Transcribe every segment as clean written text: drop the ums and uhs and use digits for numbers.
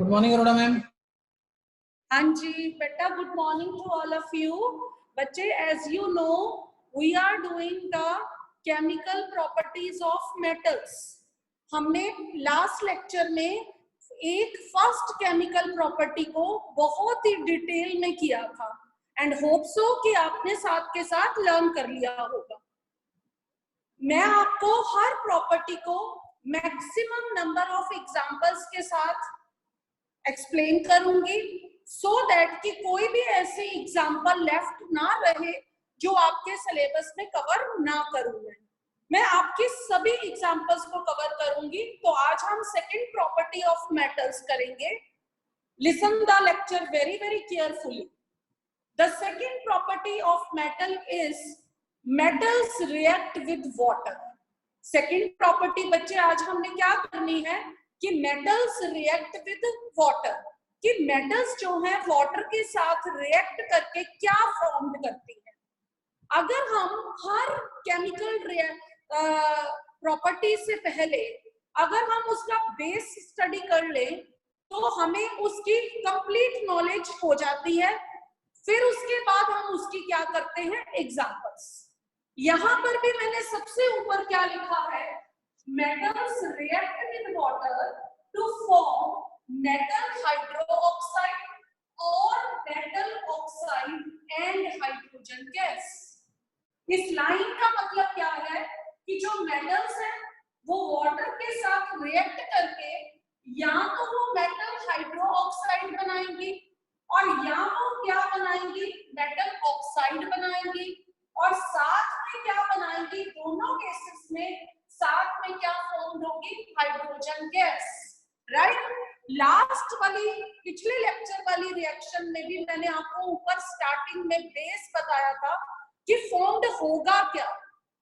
Good morning Arora ma'am. हाँ जी बेटा, good morning to all of you. बच्चे, as you know we are doing the chemical properties of metals. हमने last lecture में एक first chemical property को बहुत ही डिटेल में किया था एंड होप सो कि आपने साथ के साथ लर्न कर लिया होगा। मैं आपको हर प्रॉपर्टी को मैक्सिमम नंबर ऑफ एग्जांपल्स के साथ एक्सप्लेन करूंगी सो दैट कि कोई भी ऐसी एग्जांपल लेफ्ट ना रहे जो आपके सिलेबस में कवर ना करूं। मैं आपके सभी एग्जांपल्स को कवर करूंगी। तो आज हम सेकंड प्रॉपर्टी ऑफ मेटल्स करेंगे। Listen the lecture very very carefully. The second property of metal is metals react with water. Second property बच्चे आज हमने क्या करनी है कि मेटल्स रिएक्ट विद वाटर, कि मेटल्स जो है वाटर के साथ रिएक्ट करके क्या फॉर्म करती है। अगर हम हर केमिकल प्रॉपर्टी से पहले अगर हम उसका बेस स्टडी कर लें तो हमें उसकी कंप्लीट नॉलेज हो जाती है। फिर उसके बाद हम उसकी क्या करते हैं, एग्जांपल्स। यहां पर भी मैंने सबसे ऊपर क्या लिखा है, metals react with water to form metal hydroxide or metal oxide and hydrogen gas। इस लाइन का मतलब क्या है कि जो मेटल्स हैं वो वाटर के साथ रिएक्ट करके या तो वो मेटल हाइड्रोक्साइड बनाएंगी और या वो क्या बनाएंगी, मेटल ऑक्साइड बनाएंगी, और साथ में क्या बनाएंगी, दोनों केसेस में साथ में क्या फॉर्म होगी, हाइड्रोजन गैस। राइट। लास्ट वाली पिछले लेक्चर वाली रिएक्शन में भी मैंने आपको ऊपर स्टार्टिंग में बेस बताया था कि फॉर्म्ड होगा क्या।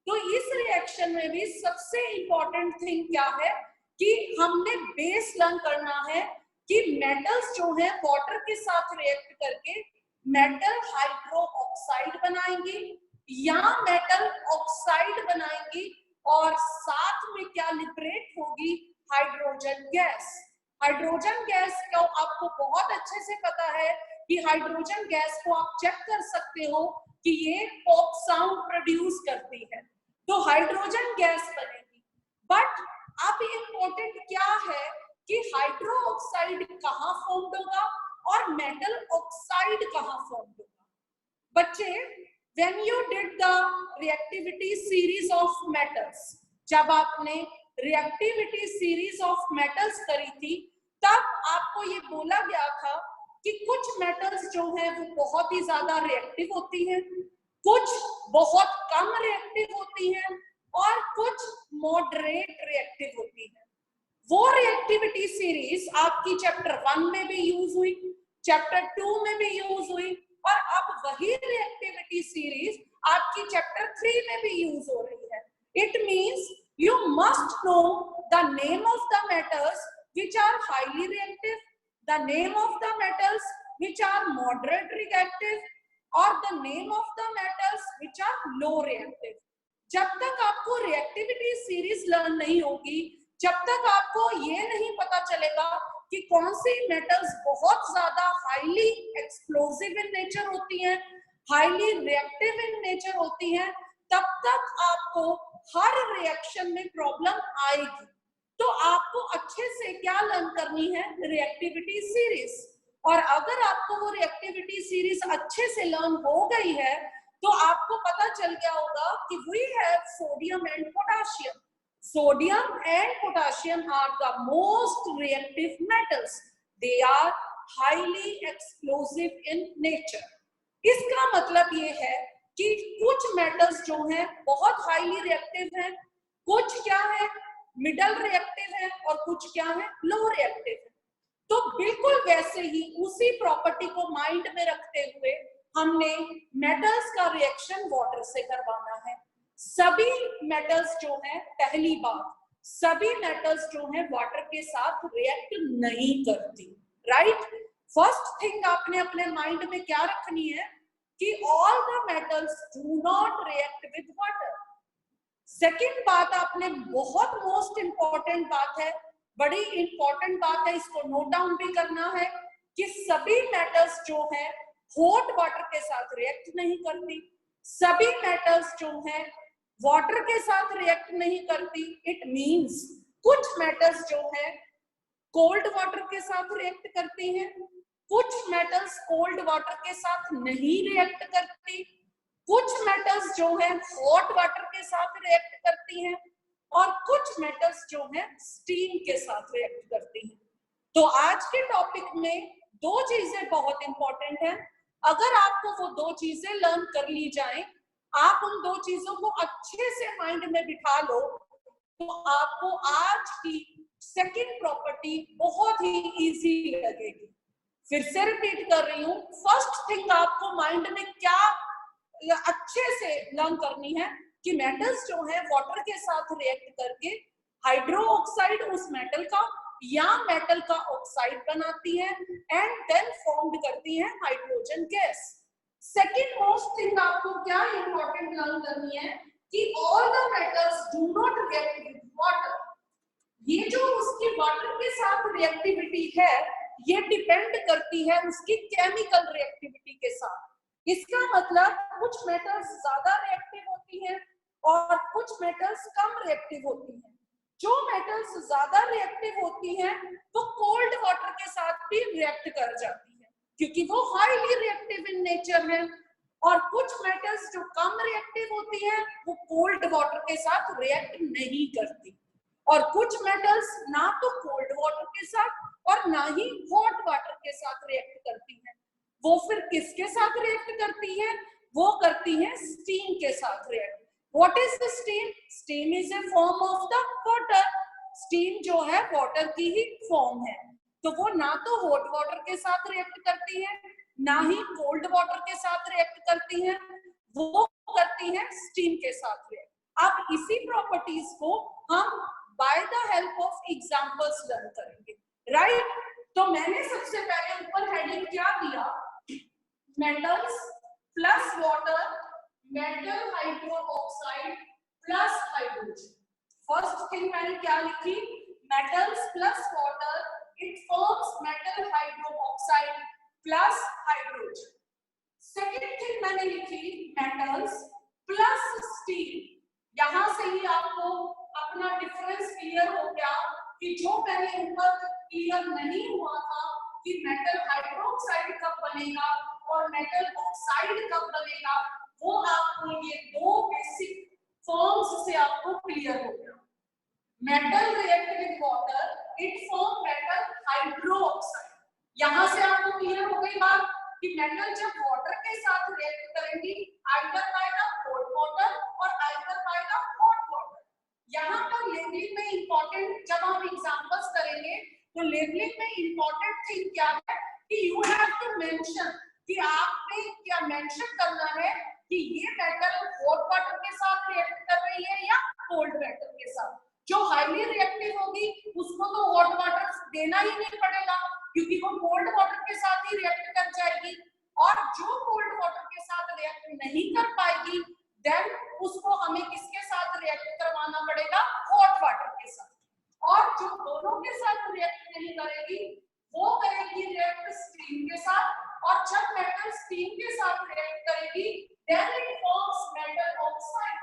तो इस रिएक्शन में भी सबसे इंपॉर्टेंट थिंग क्या है कि हमने बेस लर्न करना है कि मेटल्स जो है वाटर के साथ रिएक्ट करके मेटल हाइड्रोक्साइड बनाएंगी या मेटल ऑक्साइड बनाएंगी और साथ में क्या लिबरेट होगी, हाइड्रोजन गैस। हाइड्रोजन गैस को आपको बहुत अच्छे से पता है कि हाइड्रोजन गैस को आप चेक कर सकते हो कि ये पॉप साउंड प्रोड्यूस करती है, तो हाइड्रोजन गैस बनेगी। बट अब इम्पोर्टेंट क्या है कि हाइड्रोक्साइड कहाँ फॉर्म होगा और मेटल ऑक्साइड कहाँ फॉर्म होगा। बच्चे, when you did the reactivity series of metals, जब आपने reactivity series of metals करी थी तब आपको ये बोला गया था कि कुछ मेटल्स जो हैं वो बहुत ही ज्यादा रिएक्टिव होती हैं, कुछ बहुत कम रिएक्टिव होती हैं और कुछ मॉडरेट रिएक्टिव होती हैं। वो रिएक्टिविटी सीरीज आपकी चैप्टर 1 में भी यूज हुई, चैप्टर 2 में भी यूज हुई और अब वही रिएक्टिविटी सीरीज आपकी चैप्टर 3 में भी यूज हो रही है। It means you must know the name of the metals which are highly reactive, the name of the metals which are moderate reactive or the name of the metals which are low reactive। जब तक आपको reactivity series learn नहीं होगी, जब तक आपको ये नहीं पता चलेगा कि कौन सी मेटल्स बहुत ज्यादा हाईली एक्सप्लोसिव इन नेचर होती हैं, हाईली रिएक्टिव इन नेचर होती हैं, तब तक आपको हर रिएक्शन में प्रॉब्लम आएगी। तो आपको अच्छे से क्या लर्न करनी है, रिएक्टिविटी सीरीज। और अगर आपको वो रिएक्टिविटी सीरीज अच्छे से लर्न हो गई है तो आपको पता चल गया होगा कि we have sodium and potassium. Sodium and potassium are the most reactive metals, they are highly explosive in nature. इसका मतलब ये है कि कुछ मेटल्स जो हैं बहुत हाईली रिएक्टिव हैं, कुछ क्या है, मिडल रिएक्टिव है और कुछ क्या है, लो रिएक्टिव है। तो बिल्कुल वैसे ही उसी प्रॉपर्टी को माइंड में रखते हुए हमने मेटल्स का रिएक्शन वाटर से करवाना है। सभी मेटल्स जो हैं, पहली बात, सभी मेटल्स जो हैं वाटर के साथ रिएक्ट नहीं करती। राइट। फर्स्ट थिंग आपने अपने माइंड में क्या रखनी है कि all the metals do not react with water. Second बात आपने, बहुत मोस्ट इंपॉर्टेंट बात है बड़ी इंपॉर्टेंट बात है, इसको नोट डाउन भी करना है कि सभी मेटल्स जो है हॉट वाटर के साथ रिएक्ट नहीं करती, सभी मेटल्स जो है वाटर के साथ रिएक्ट नहीं करती। इट मींस कुछ मेटल्स जो है कोल्ड वाटर के साथ रिएक्ट करती हैं, कुछ मेटल्स कोल्ड वाटर के साथ नहीं रिएक्ट करती, कुछ मेटल्स जो है हॉट वाटर के साथ रिएक्ट करती हैं, और कुछ मेटल्स जो है स्टीम के साथ रिएक्ट करती हैं। तो आज के टॉपिक में दो चीजें बहुत इंपॉर्टेंट हैं। अगर आपको वो दो चीजें लर्न कर ली जाएं, आप उन दो चीजों को अच्छे से माइंड में बिठा लो, तो आपको आज की सेकंड प्रॉपर्टी बहुत ही इजी लगेगी। फिर से रिपीट कर रही हूँ, फर्स्ट थिंग आपको माइंड में क्या अच्छे से लर्न करनी है कि मेटल्स जो है वाटर के साथ रिएक्ट करके हाइड्रो ऑक्साइड उस मेटल का या मेटल का ऑक्साइड बनाती है एंड देन फॉर्म्ड करती है hydrogen gas. Second most thing आपको क्या इंपॉर्टेंट लर्न करनी है कि all the metals do not react with water. ये जो उसकी वाटर के साथ रिएक्टिविटी है ये डिपेंड करती है उसकी केमिकल रिएक्टिविटी के साथ। इसका मतलब कुछ मेटल्स ज्यादा रिएक्टिव होती हैं और कुछ मेटल्स कम रिएक्टिव होती हैं। जो मेटल्स ज्यादा रिएक्टिव होती हैं वो कोल्ड वाटर के साथ भी रिएक्ट कर जाती है क्योंकि वो हाईली रिएक्टिव इन नेचर है, और कुछ मेटल्स जो कम रिएक्टिव होती हैं वो कोल्ड वाटर के साथ रिएक्ट नहीं करती, और कुछ मेटल्स ना तो कोल्ड वाटर के साथ और ना ही हॉट वाटर के साथ रिएक्ट करती हैं। वो फिर किसके साथ रिएक्ट करती है? वो करती है स्टीम के साथ react. What is the steam? Steam is a form of the water. Steam जो है वाटर की ही फॉर्म है, तो वो ना तो हॉट वाटर के साथ रिएक्ट करती है ना ही कोल्ड वाटर के साथ रिएक्ट करती है, वो करती है स्टीम के साथ रिएक्ट। अब इसी प्रॉपर्टीज को हम by the help of examples learn करेंगे, राइट? तो मैंने सबसे पहले ऊपर हेडिंग क्या दिया? Metals plus water, metal hydro oxide plus hydrogen. First thing मैंने क्या लिखी? Metals plus water, it forms metal hydro oxide plus hydrogen. Second thing मैंने लिखी मेटल्स प्लस स्टीम। यहां से ही आपको अपना डिफरेंस क्लियर हो गया कि जो मैंने ऊपर क्लियर नहीं हुआ था कि मेटल हाइड्रोक्साइड कब बनेगा और मेटल ऑक्साइड कब बनेगा, वो आपको ये दो बेसिक फॉर्म्स से आपको क्लियर हो गया। Metal react with water, it form metal hydroxide. यहां से आपको क्लियर हो गई बात कि मेटल जब वाटर के साथ रिएक्ट करेंगी either by the cold water और either by the hot water. यहाँ पर लेबलिंग में इंपॉर्टेंट, जब हम एग्जांपल्स करेंगे तो लेबलिंग में इंपॉर्टेंट थिंग क्या है कि यू हैव टू मेंशन कि आपने क्या मेंशन करना है कि ये मेटल हॉट वाटर के साथ रिएक्ट कर रही है या कोल्ड वाटर के साथ। जो हाईली रिएक्टिव होगी उसको तो हॉट वाटर देना ही नहीं पड़ेगा क्योंकि वो कोल्ड वाटर के साथ ही रिएक्ट कर जाएगी, और जो कोल्ड वाटर के साथ रिएक्ट नहीं कर पाएगी देन उसको हमें किसके साथ रिएक्ट करवाना पड़ेगा? हॉट वाटर के साथ। और जो दोनों के साथ रिएक्ट नहीं करेगी वो करेगी रिएक्ट स्टीम के साथ, और जब मेटल स्टीम के साथ रिएक्ट करेगी then it forms metal oxide.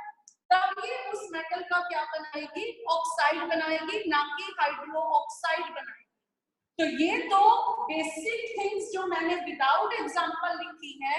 तब ये उस मेटल का क्या बनाएगी? ऑक्साइड बनाएगी, ना कि हाइड्रो ऑक्साइड बनाएगी। तो ये दो बेसिक थिंग्स जो मैंने विदाउट एग्जांपल लिखी है,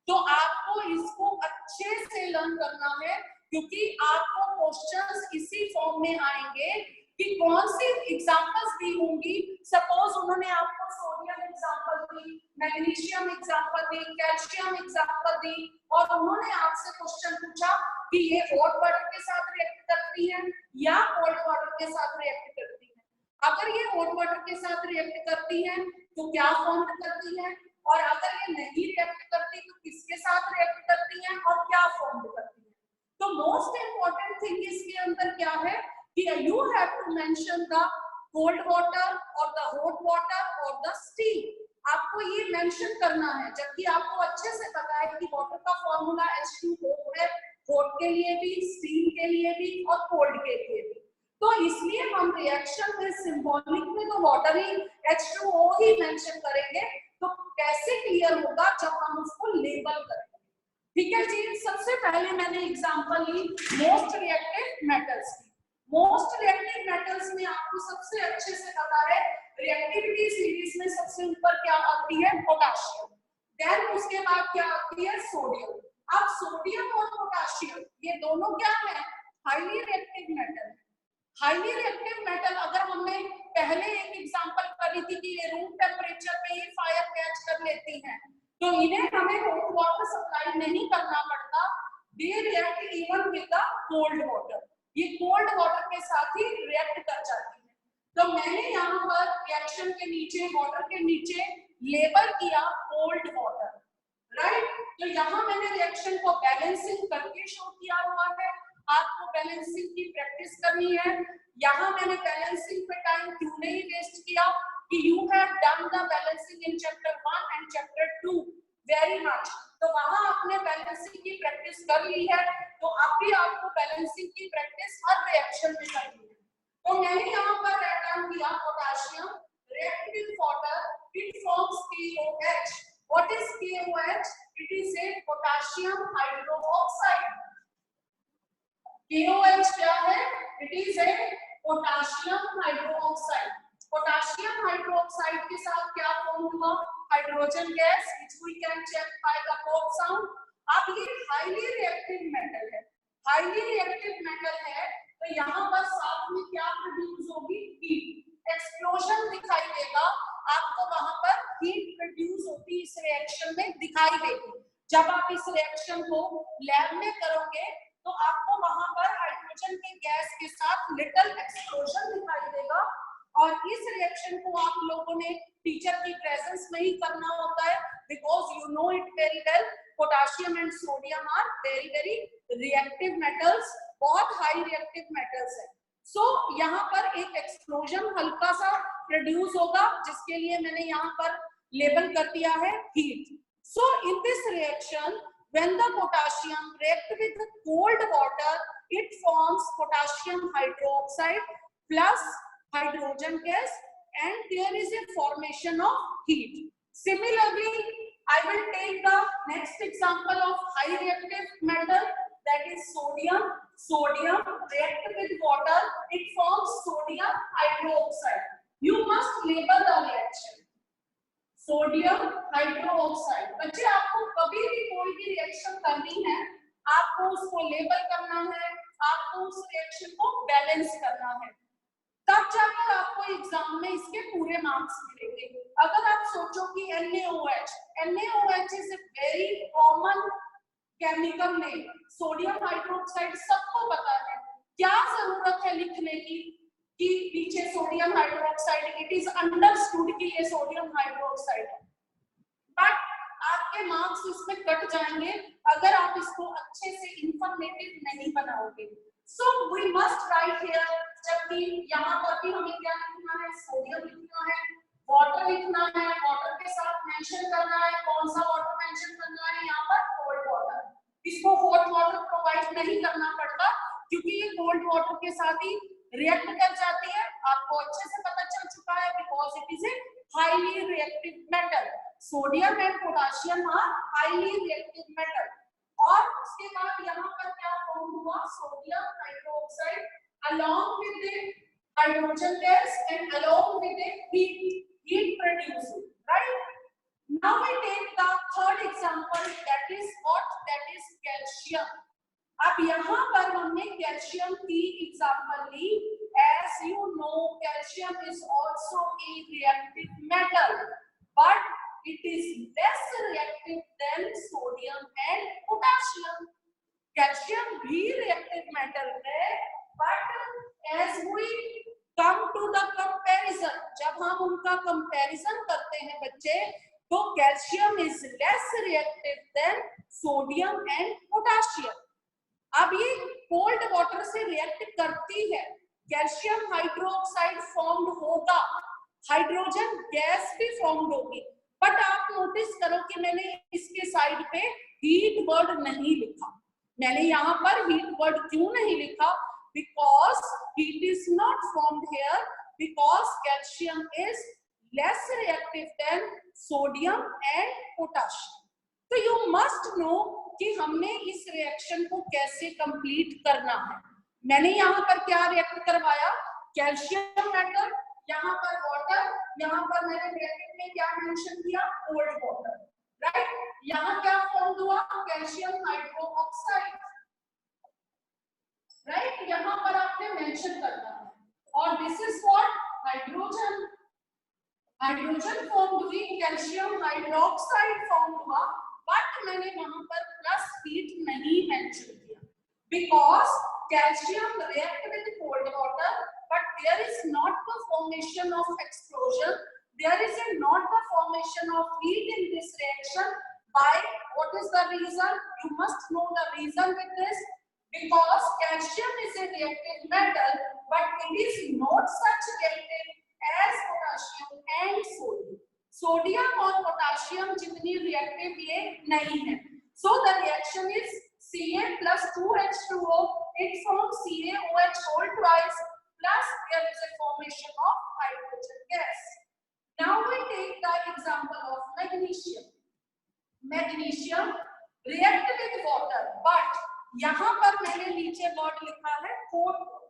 तो आपको इसको अच्छे से लर्न करना है क्योंकि आपको क्वेश्चंस इसी फॉर्म में आएंगे कि कौन सी एग्जांपल्स दी होंगी। सपोज उन्होंने आपको सोडियम एग्जांपल दी, मैग्नीशियम एग्जांपल दी, कैल्शियम एग्जांपल दी, और उन्होंने आपसे क्वेश्चन पूछा कि ये हॉट वाटर के साथ रिएक्ट करती है या कोल्ड वाटर के साथ रिएक्ट करती है। अगर ये हॉट वाटर के साथ रिएक्ट करती है तो क्या फॉर्म करती है, और अगर ये नहीं रिएक्ट करती तो किसके साथ रिएक्ट करती है और क्या फॉर्म करती है। तो मोस्ट इंपॉर्टेंट थिंग इसके अंदर क्या है कि you have to mention the cold water और द हॉट वाटर और द स्टीम। आपको ये मेंशन करना है, जबकि आपको अच्छे से पता है कि वाटर का फॉर्मूला H2O है, हॉट के लिए भी, स्टीम के लिए भी और कोल्ड के लिए भी। तो इसलिए हम रिएक्शन में सिंबॉलिक में तो वाटर ही H2O ही मेंशन करेंगे, तो कैसे क्लियर होगा जब हम उसको लेबल करेंगे। ठीक है जी। सबसे पहले मैंने एग्जांपल ली मोस्ट रिएक्टिव मेटल्स की। मोस्ट रिएक्टिव मेटल्स में आपको सबसे अच्छे से पता है रिएक्टिविटी सीरीज में सबसे ऊपर क्या आती है, पोटाशियम। देन उसके बाद क्या आती है, सोडियम। अब सोडियम और पोटाशियम ये दोनों क्या है, highly reactive metal. Highly reactive metal अगर हमने पहले एक एग्जांपल करी थी कि ये रूम टेम्परेचर पे ही फायर कैच कर लेती हैं, तो इन्हें हमें हॉट वाटर सप्लाई नहीं करना पड़ता। They react even with the cold water, ये कोल्ड वाटर के साथ ही रिएक्ट कर जाती है। तो मैंने यहाँ पर रिएक्शन के नीचे, वाटर के नीचे लेबल किया कोल्ड वाटर, राइट। तो यहाँ मैंने रिएक्शन को बैलेंसिंग करके शो किया हुआ है। आपको बैलेंसिंग की प्रैक्टिस करनी है। यहाँ मैंने बैलेंसिंग पे टाइम क्यों नहीं वेस्ट किया कि you have done the balancing in chapter 1 and chapter 2 very much, तो वहां आपने बैलेंसिंग की प्रैक्टिस कर ली है, तो अभी आपको बैलेंसिंग की प्रैक्टिस हर रिएक्शन में करनी है। तो मैंने यहाँ पर राइट डाउन किया potassium react with water, it forms KOH। What is KOH? It is A potassium hydroxide. KOH क्या है? It is A potassium hydroxide. Potassium hydroxide के साथ क्या फॉर्म हुआ? Hydrogen gas, which we can check by the pop sound। अब ये highly reactive metal है, highly reactive metal है, तो यहाँ पर साथ में क्या प्रोड्यूस होगी? हीट। एक्सप्लोजन दिखाई देगा आपको, वहां पर हीट प्रोड्यूस होती इस रिएक्शन में दिखाई देगी। जब आप इस रिएक्शन को लैब में करोगे तो आपको वहां पर हाइड्रोजन के गैस के साथ लिटिल एक्सप्लोजन दिखाई देगा, और इस रिएक्शन को आप लोगों ने टीचर की प्रेजेंस में ही करना होता है, because you know it very well, potassium and sodium are very very reactive metals, बहुत हाई रिएक्टिव मेटल्स है। सो यहाँ पर एक एक्सप्लोजन हल्का सा प्रोड्यूस होगा, जिसके लिए मैंने यहाँ पर लेबल कर दिया है heat. So in this reaction when the potassium react with the cold water, it forms potassium hydroxide plus hydrogen gas, and there is a formation of heat. Similarly, I will take the next example of high reactive metal, that is sodium. Sodium react with water, it forms sodium hydroxide. You must label the reaction sodium hydroxide. बच्चे आपको कभी भी कोई भी reaction करनी है, आपको उसको लेबल करना है, आपको उस रिएक्शन को बैलेंस करना है, तब जाकर आपको एग्जाम में इसके पूरे मार्क्स मिलेंगे। अगर आप सोचो कि NaOH is a very common chemical name, sodium hydroxide सबको पता है, क्या जरूरत है लिखने की कि पीछे sodium hydroxide, it is understood कि ये सोडियम हाइड्रोक्साइड है, बट आपके मार्क्स इसमें कट जाएंगे अगर आप इसको अच्छे से इंफॉर्मेटिव नहीं बनाओगे। So we must write here, जबकि यहाँ पर भी हमें क्या लिखना है? सोडियम लिखना है, वाटर लिखना है, वाटर के साथ मेंशन करना है, कौन सा वाटर मेंशन करना है? यहाँ पर कोल्ड वाटर। इसको हॉट वाटर प्रोवाइड नहीं करना पड़ता, क्योंकि ये कोल्ड वाटर के साथ ही रिएक्ट कर जाती है, आपको अच्छे से पता चल चुका है, because it is a highly reactive metal. Sodium and potassium are highly reactive metal. और उसके बाद यहाँ पर क्या फॉर्म हुआ? Sodium hydroxide along with the hydrogen gas and along with the heat produced, right? Now we take the third example, that is what? That is calcium। अब यहाँ पर हमने कैल्शियम की एग्जांपल ली। As you know, calcium is also a reactive metal, but it is less reactive than sodium and potassium। Calcium भी reactive metal है, but as we come to the comparison, जब हम उनका comparison करते हैं बच्चे, तो calcium is less reactive than sodium and potassium। अब ये कोल्ड वाटर से रिएक्ट करती है, कैल्शियम हाइड्रोक्साइड फॉर्म्ड होगा, हाइड्रोजन गैस भी फॉर्म्ड होगी, बट आप नोटिस करो कि मैंने इसके साइड पे हीट वर्ड नहीं लिखा। मैंने यहाँ पर हीट वर्ड क्यों नहीं लिखा? because heat is not formed here because calcium is less reactive than sodium and potassium. तो you must know कि हमने इस रिएक्शन को कैसे कंप्लीट करना है. मैंने यहाँ पर क्या रिएक्ट करवाया, कैल्शियम मेटल, यहाँ पर वाटर, यहाँ पर मैंने ब्रैकेट में क्या मेंशन किया, कोल्ड वाटर, राइट. यहाँ क्या फॉर्म हुआ, कैल्शियम हाइड्रोक्साइड, राइट. यहाँ पर आपने मेंशन करना है. और this is what, hydrogen. Hydrogen form हुई, कैल्शियम हाइड्रोक्साइड फॉर्म हुआ, बट मैंने वहां पर प्लस हीट नहीं मेंशन किया because calcium react with cold water, but there is not the formation of explosion, there is not the formation of heat in this reaction. By what is the reason? You must know the reason with this, because calcium is a reactive metal, but it is not such reactive as potassium and sodium. Sodium और potassium जितनी reactive ये नहीं है. So the reaction is Ca plus 2H2O. It forms CaOH whole twice. Plus there is a formation of hydrogen gas. Now we take the example of magnesium. Magnesium react with water, but यहाँ पर मैंने नीचे word लिखा है hot water.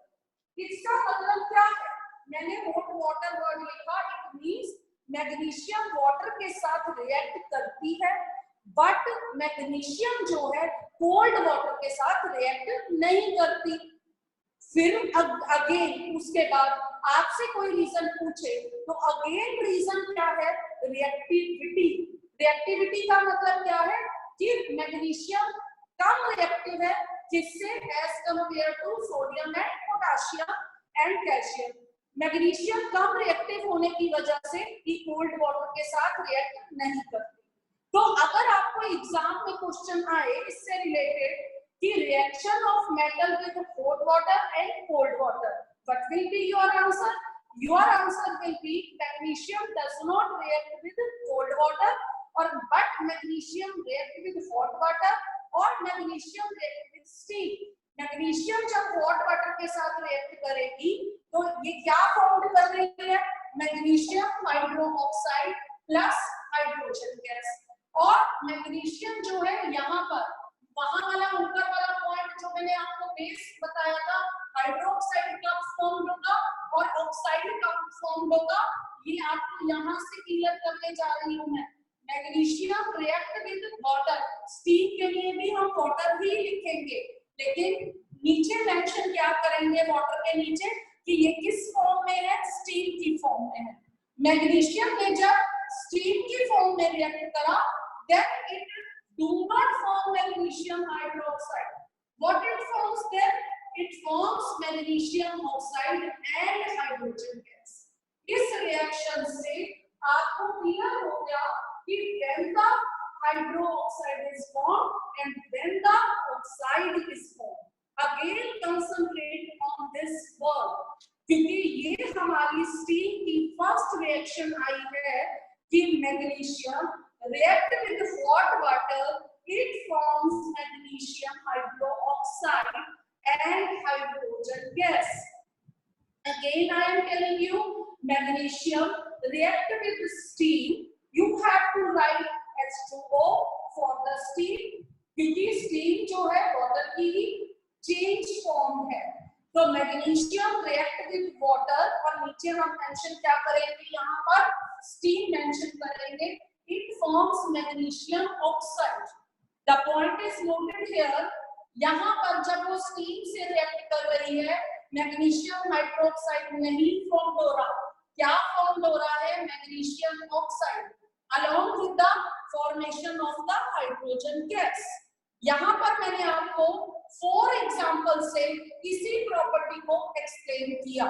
इसका मतलब क्या है, मैंने hot water वर्ड लिखा. It means मैग्नीशियम वाटर के साथ रिएक्ट करती है, बट मैग्नीशियम जो है कोल्ड वाटर के साथ रिएक्ट नहीं करती. फिर अगेन उसके बाद आपसे कोई रीजन पूछे तो अगेन रीजन क्या है, रिएक्टिविटी. रिएक्टिविटी का मतलब क्या है कि मैग्नीशियम कम रिएक्टिव है जिससे as compare to sodium and potassium and calcium. Magnesium कम रिएक्टिव होने की वजह से ये कोल्ड वाटर के साथ रिएक्ट नहीं करती. तो अगर आपको एग्जाम में क्वेश्चन आए इससे रिलेटेड कि reaction of metal with hot water and cold water, what will be your answer? Your answer will be magnesium does not react with cold water और but magnesium react with hot water और magnesium react with steam. Magnesium जब hot water के साथ react करेगी तो ये क्या form कर रही है, magnesium hydroxide plus hydrogen gas. और मैग्नीशियम जो है यहाँ पर वहां वाला ऊपर वाला पॉइंट जो मैंने आपको बेस बताया था, हाइड्रोक्साइड कब फॉर्म होगा और ऑक्साइड कब फॉर्म होगा, ये आपको यहाँ से क्लियर करने जा रही हूँ मैं. Magnesium react with water, steam के लिए भी हम वाटर ही लिखेंगे, लेकिन नीचे मेंशन क्या करेंगे वाटर के नीचे कि ये किस फॉर्म में है, स्टीम की फॉर्म में है. मैग्नीशियम ने जब स्टीम की फॉर्म में रिएक्ट करा, then it do not form magnesium hydroxide. What it forms then? It forms magnesium oxide and hydrogen gas. इस रिएक्शन से आपको क्लियर हो गया कि when the hydroxide is formed and when the oxide is formed. Again concentrate on this word, क्योंकि ये हमारी steam की फर्स्ट रिएक्शन आई है कि magnesium react with hot water, it forms magnesium hydroxide and hydrogen gas. Again I am telling you, magnesium react with steam, you have to write H2O for the steam, क्योंकि steam जो है water की ही change form है. तो magnesium react with water और नीचे हम mention क्या करेंगे, यहाँ पर स्टीम मेंशन करेंगे. It forms magnesium oxide. The point is noted here. यहाँ पर जब वो स्टीम से रिएक्ट कर रही है, मैग्नीशियम हाइड्रोक्साइड नहीं फॉर्म हो रहा. क्या फॉर्म हो रहा है, magnesium oxide, along with the formation of the hydrogen gas. यहाँ पर मैंने आपको 4 एग्जांपल से इसी प्रॉपर्टी को एक्सप्लेन किया.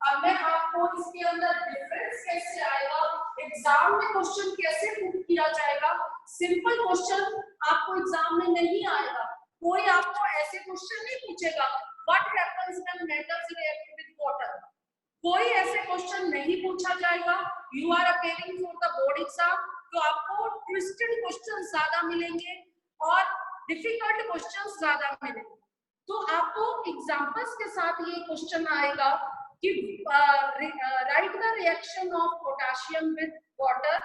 अब मैं आपको इसके अंदर डिफरेंस कैसे आएगा, एग्जाम में क्वेश्चन कैसे पुट किया जाएगा, सिंपल क्वेश्चन आपको एग्जाम में नहीं आएगा. कोई आपको ऐसे क्वेश्चन नहीं पूछेगा what happens when metals react with water, कोई ऐसे क्वेश्चन नहीं पूछा जाएगा. You are appearing for the board exam, तो आपको ट्विस्टेड क्वेश्चन ज्यादा मिलेंगे और डिफिकल्ट क्वेश्चन ज्यादा मिलेंगे. तो आपको एग्जांपल्स के साथ ये क्वेश्चन आएगा कि right the reaction of potassium with water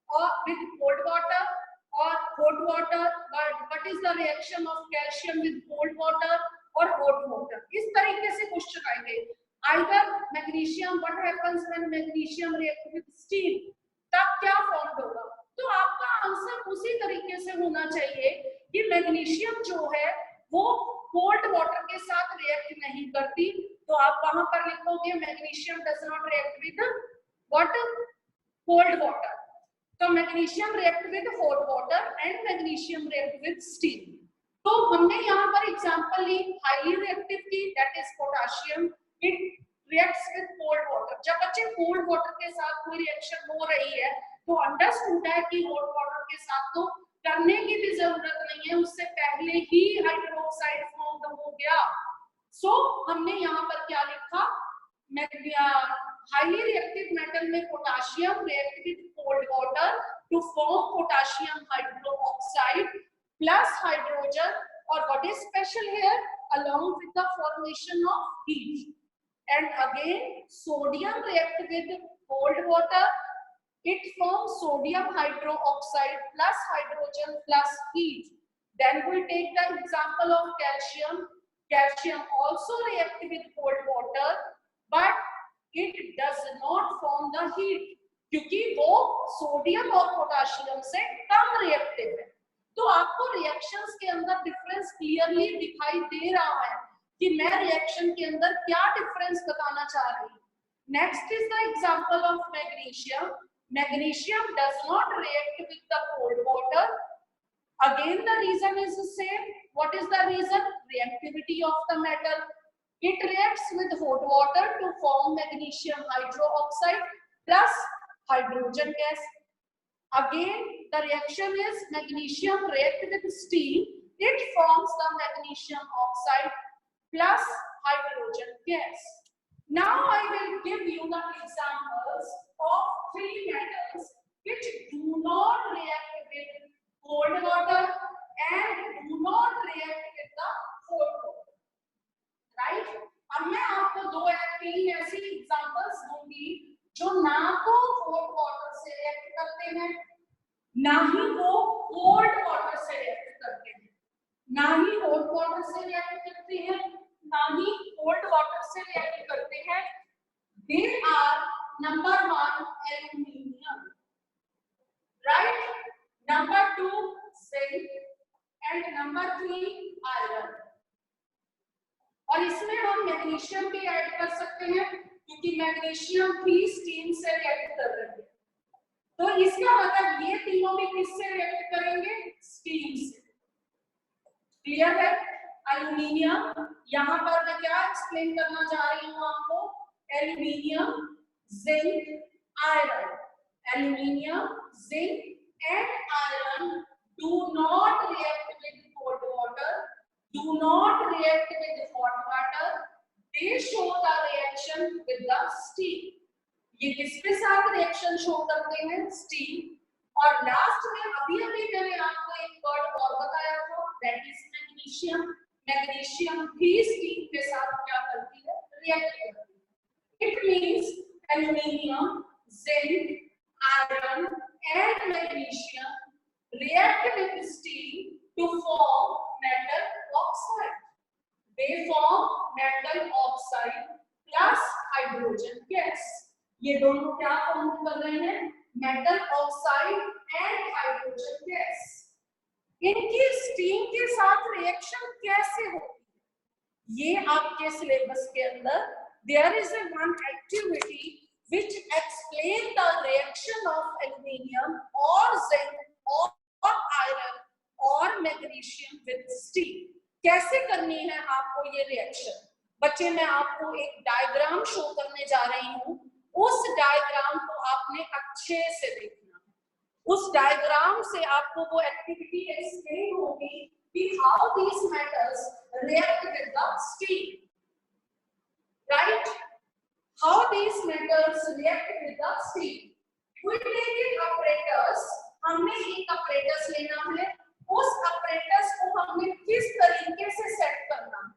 और विद कोल्ड वाटर और hot water, what is the reaction of calcium with cold water और हॉट वाटर। इस तरीके से क्वेश्चन आएंगे। Either magnesium, what happens when magnesium react with steel, तब क्या form होगा। तो आपका आंसर उसी तरीके से होना चाहिए कि मैग्नीशियम जो है वो कोल्ड वाटर के साथ रिएक्ट नहीं करती, तो आप वहां पर लिखोगे magnesium does not react with water, cold water. तो magnesium react with hot water and magnesium react with steel. तो हमने यहाँ पर एग्जांपल ली हाईली रिएक्टिव की, that is potassium, it reacts with cold water. जब बच्चे कोल्ड वाटर के साथ कोई रिएक्शन हो रही है तो अंडरस्टूड है कि हॉट वाटर के साथ तो करने की भी जरूरत नहीं है, उससे पहले ही हाइड्रोक्साइड फॉर्म हो गया। सो हमने यहाँ पर क्या लिखा, हाईली रिएक्टिव मेटल में potassium react with cold water to form potassium hydroxide plus hydrogen, और what is special here, along with the formation of heat. And again sodium react with cold water, it forms sodium hydroxide plus hydrogen plus heat. Then we take the example of calcium. Calcium also react with cold water but it does not form the heat, क्योंकि वो sodium और potassium से कम reactive है। तो आपको reactions के अंदर difference clearly दिखाई दे रहा है कि मैं रिएक्शन के अंदर क्या डिफरेंस बताना चाह रही हूँ। Next is the example of magnesium. Magnesium does not react with the cold water, again the reason is the same. What is the reason, reactivity of the metal, it reacts with hot water to form magnesium hydroxide plus hydrogen gas. Again the reaction is magnesium react with steel, it forms the magnesium oxide plus hydrogen gas. Now I will give you the examples of three metals which do not react with cold water and do not react with the hot water, right? अब मैं आपको दो या तीन ऐसी examples दूंगी जो ना तो हॉट वाटर से रिएक्ट करते हैं, ना ही वो कोल्ड वाटर से रिएक्ट करते हैं, ना ही हॉट वाटर से रिएक्ट करते हैं, ना ही कोल्ड वाटर से रिएक्ट करते हैं। They are number 1 aluminium, right, number 2 zinc and number 3 iron. और इसमें हम मैग्नीशियम भी ऐड कर सकते हैं क्योंकि मैग्नीशियम भी स्टीम से रिएक्ट कर रही है। तो इसका मतलब ये तीनों भी किससे रिएक्ट करेंगे, स्टीम से। क्लियर है। एल्यूमिनियम, यहाँ पर मैं क्या एक्सप्लेन करना चाह रही हूँ आपको, aluminium, zinc, iron. Aluminium, zinc and iron do not react with cold water, do not react with hot water, they show the reaction with the steam। ये किसके साथ रिएक्शन शो करते हैं, स्टीम। और लास्ट में अभी मैंने आपको एक वर्ड और बताया था, दैट इज मैग्नीशियम। मैग्नीशियम भी स्टीम के साथ क्या करती है, रिएक्ट करती है। It means aluminium, zinc, iron and magnesium react with steel to form metal oxide. They form metal oxide plus hydrogen gas. ये दोनों क्या फॉर्म कर रहे हैं, metal oxide and hydrogen gas. इनकी स्टीम के साथ रिएक्शन कैसे होती है, ये आपके सिलेबस के अंदर there is a one activity which explain the reaction of aluminium or zinc or iron और मैग्नीशियम विद स्टील। कैसे करनी है आपको ये रिएक्शन, बच्चे मैं आपको एक डायग्राम शो करने जा रही हूँ। उस डायग्राम को आपने अच्छे से देखना, उस डायग्राम से आपको वो एक्टिविटी एक्सप्लेन होगी कि how these metals react with the steel, right, how these metals react with the steel. We take it operators, हमने एक ऑपरेटर्स लेना है, उस ऑपरेटर्स को हमने किस तरीके से सेट करना है,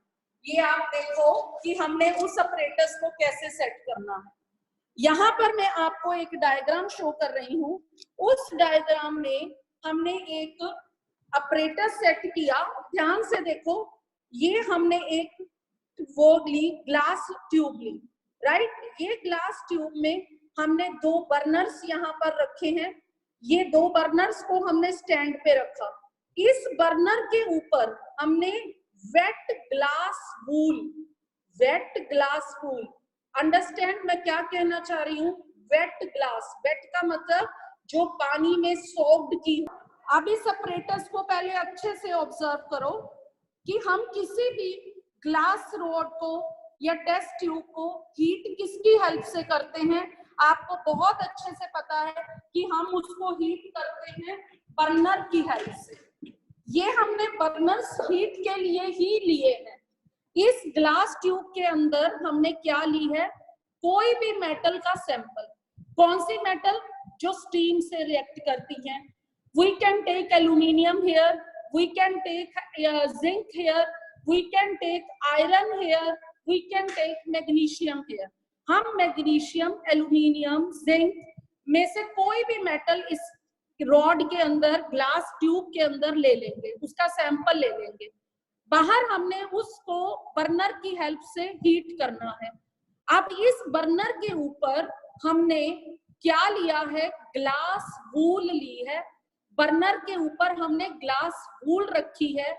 ये आप देखो कि हमने उस अपरेटस को कैसे सेट करना है। यहाँ पर मैं आपको एक डायग्राम शो कर रही हूँ। उस डायग्राम में हमने एक अपरेटस सेट किया। ध्यान से देखो, ये हमने एक वो ली, ग्लास ट्यूब ली, राइट। ये ग्लास ट्यूब में हमने 2 बर्नर्स यहाँ पर रखे हैं। ये 2 बर्नर्स को हमने स्टैंड पे रखा। इस बर्नर के ऊपर हमने wet glass wool, wet glass wool, understand मैं क्या कहना चाह रही हूँ? वेट ग्लास, वेट का मतलब जो पानी में सोक्ड की। अब इस अपरेटस को पहले अच्छे से ऑब्जर्व करो कि हम किसी भी ग्लास रोड को या टेस्ट ट्यूब को हीट किसकी हेल्प से करते हैं? आपको बहुत अच्छे से पता है कि हम उसको हीट करते हैं बर्नर की हेल्प से। ये हमने बर्नर्स हीट के लिए ही लिए हैं। इस ग्लास ट्यूब के अंदर हमने क्या ली है? कोई भी मेटल का सैंपल। कौन सी मेटल? जो स्टीम से रिएक्ट करती हैं। We can take aluminium here, we can take zinc here, we can take iron here, we can take magnesium here. हम मैग्नीशियम, एल्यूमिनियम, जिंक में से कोई भी मेटल इस रॉड के अंदर, ग्लास ट्यूब के अंदर ले लेंगे, उसका सैंपल ले लेंगे। बाहर हमने उसको बर्नर की हेल्प से हीट करना है। अब इस बर्नर के ऊपर हमने क्या लिया है? ग्लास वूल ली है। बर्नर के ऊपर हमने ग्लास वूल रखी है।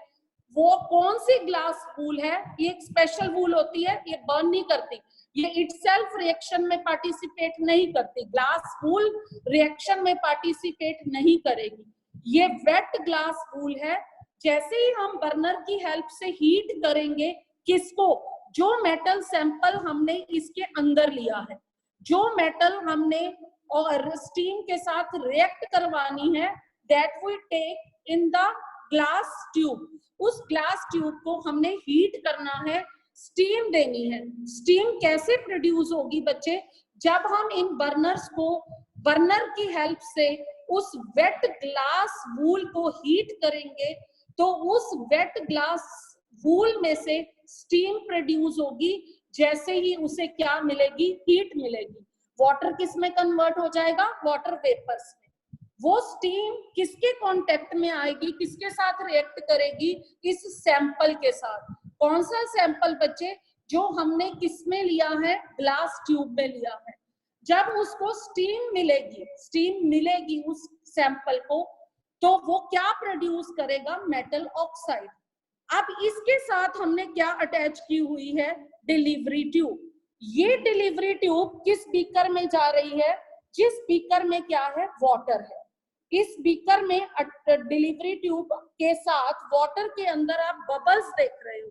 वो कौन सी ग्लास वूल है? ये एक स्पेशल वूल होती है, ये बर्न नहीं करती, ये इटसेल्फ रिएक्शन में पार्टिसिपेट नहीं करती। ग्लास वूल रिएक्शन में पार्टिसिपेट नहीं करेगी। ये वेट ग्लास वूल है। जैसे ही हम बर्नर की हेल्प से हीट करेंगे, किसको? जो मेटल सैंपल हमने इसके अंदर लिया है, जो मेटल हमने और स्टीम के साथ रिएक्ट करवानी है, that we take in the glass tube, उस ग्लास ट्यूब को हमने हीट करना है, स्टीम देनी है। स्टीम कैसे प्रोड्यूस होगी बच्चे? जब हम इन बर्नर्स को बर्नर की हेल्प से उस वेट ग्लास वूल को हीट करेंगे, तो उस वेट ग्लास वूल में से स्टीम प्रोड्यूस होगी। जैसे ही उसे क्या मिलेगी? हीट मिलेगी। वाटर किस में कन्वर्ट हो जाएगा? वाटर वेपर्स में। वो स्टीम किसके कांटेक्ट में आएगी? किसके साथ रिएक्ट करेगी? इस सैंपल के साथ। कौन सा सैंपल बच्चे? जो हमने किस में लिया है? ग्लास ट्यूब में लिया है। जब उसको स्टीम मिलेगी उस सैंपल को, तो वो क्या प्रोड्यूस करेगा? Metal oxide. अब इसके साथ हमने क्या अटैच की हुई है? Delivery tube. ये डिलीवरी ट्यूब किस बीकर में जा रही है? जिस बीकर में क्या है? वाटर है। इस बीकर में डिलीवरी ट्यूब के साथ वाटर के अंदर आप बबल्स देख रहे हो।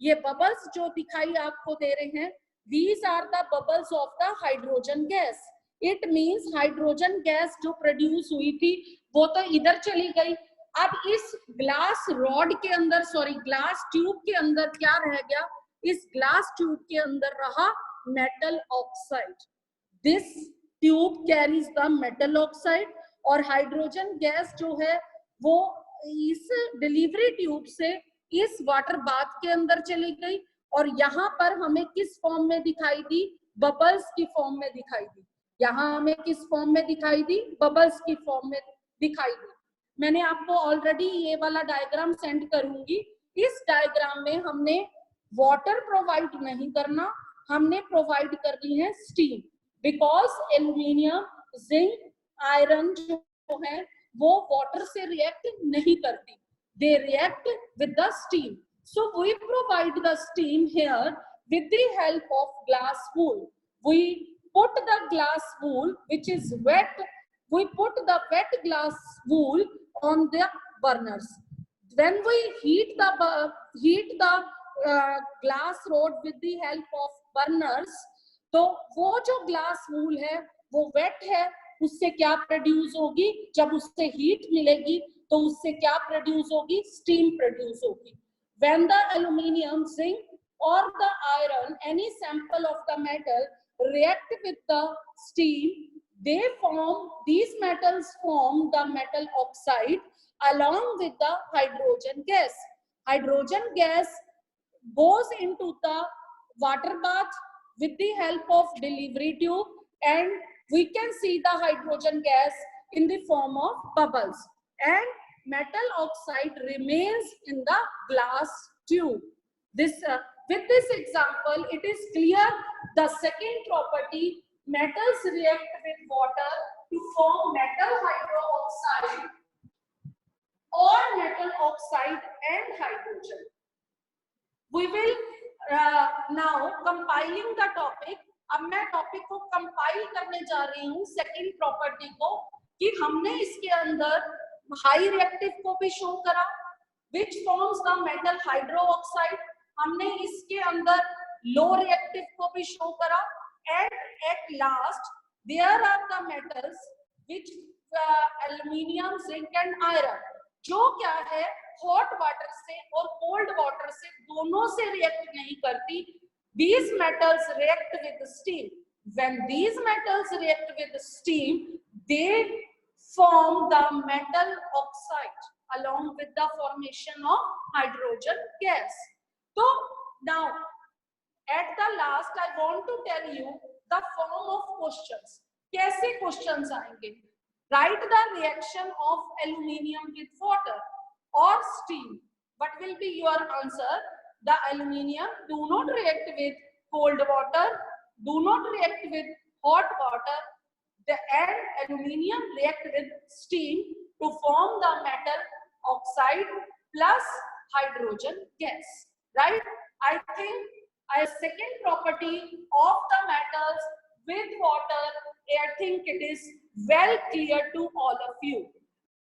ये बबल्स जो दिखाई आपको दे रहे हैं, these are the bubbles of the hydrogen gas. It means hydrogen gas जो प्रोड्यूस हुई थी वो तो इधर चली गई। अब इस ग्लास रॉड के अंदर, सॉरी ग्लास ट्यूब के अंदर क्या रह गया? इस ग्लास ट्यूब के अंदर रहा metal oxide. This tube carries the metal oxide. और हाइड्रोजन गैस जो है वो इस डिलीवरी ट्यूब से इस वाटर बाथ के अंदर चली गई, और यहाँ पर हमें किस फॉर्म में दिखाई दी? बबल्स की फॉर्म में दिखाई दी। यहाँ हमें किस फॉर्म में दिखाई दी? बबल्स की फॉर्म में दिखाई दी। मैंने आपको ऑलरेडी ये वाला डायग्राम सेंड करूंगी। इस डायग्राम में हमने वाटर प्रोवाइड नहीं करना, हमने प्रोवाइड करनी है steam. Because aluminium, zinc, iron जो है वो वाटर से रिएक्ट नहीं करती, they react with the steam. So we provide the steam here with the help of glass wool. We put the glass wool which is wet, we put the wet glass wool on the burners. When we heat the glass rod with the help of burners, तो वो जो glass wool है वो wait है, उससे क्या produce होगी? जब उससे हीट मिलेगी तो उससे क्या प्रोड्यूस होगी? स्टीम प्रोड्यूस होगी। When the aluminium, zinc or the iron, any sample of the metal react with the steam, these metals form the metal oxide along with the hydrogen gas. Hydrogen gas goes into the water bath with the help of delivery tube, and we can see the hydrogen gas in the form of bubbles, and metal oxide remains in the glass tube. With this example, it is clear the second property, metals react with water to form metal hydroxide or metal oxide and hydrogen. We will now compiling the topic. अब मैं topic को compile करने जा रही हूँ second property को, कि हमने इसके अंदर हाई रिएक्टिव को भी शो करा which forms the metal hydroxide, हमने इसके अंदर लो रिएक्टिव को भी शो करा, and at last there are the metals which aluminium, zinc and iron, जो क्या है हॉट वाटर से और कोल्ड वाटर से दोनों से रिएक्ट नहीं करती. These metals react with steam. When these metals react with steam, they form the metal oxide along with the formation of hydrogen gas. So now at the last I want to tell you the form of questions. कैसे questions आएंगे? Write the reaction of aluminium with water or steam. What will be your answer? The aluminium do not react with cold water, do not react with hot water, and aluminium react with steam to form the metal oxide plus hydrogen gas, right? I think a second property of the metals with water, I think it is well clear to all of you.